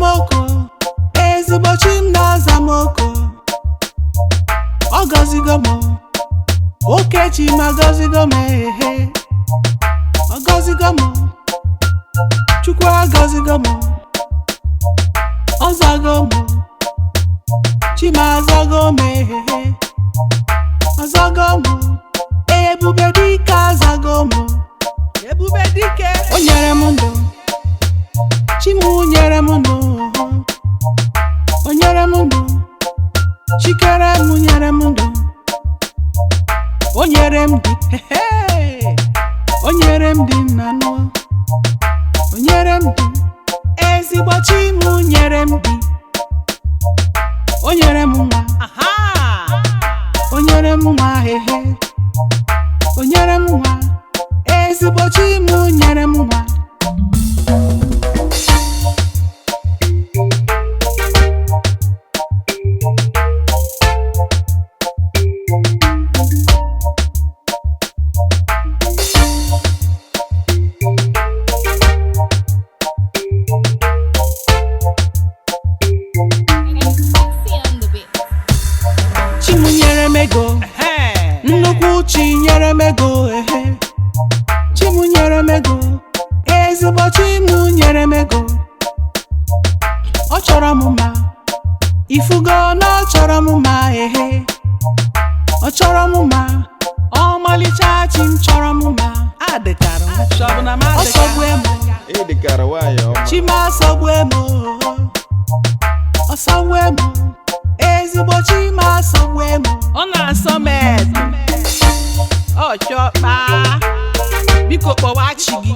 zamoko, ezigbo chim na zamoko. Ọ gọzigo m, Okechi ma gọzigo m, ọ gọzigo m, Chukwu agọzigo m, ọ zago m, Chima azago m, ọ zago m, Ebubedike azago m, Ebubedike. O nyere m ndụ, Chimu nyere m ndụ, o nyere m ndụ, Chikere m nyere m ndụ, o nyere m di, o nyere m di nnanụ, o nyere m di, ezigbo Chimu nyere m di, o nyere m nwa, o nyere m nwa, o nyere m nwa, ezigbo Chimu nyere m nwa. Chimu nyere m ego, nnukwu chi nyere m ego, Chimu nyere m ego, ezigbo Chimu nyere m ego. Ọ chọrọ m mma, ifugo na ọ chọrọ m mma, ọ chọrọ m mma, ọmalịcha chi m chọrọ m mma. Ọ sọgbue m, Chima asọgbue m, ọ sọgbue m, ezigbo Chima asọgbue m. Ọ na-asọ m eze, ọ chọkpa, biko kpọwa chi gị.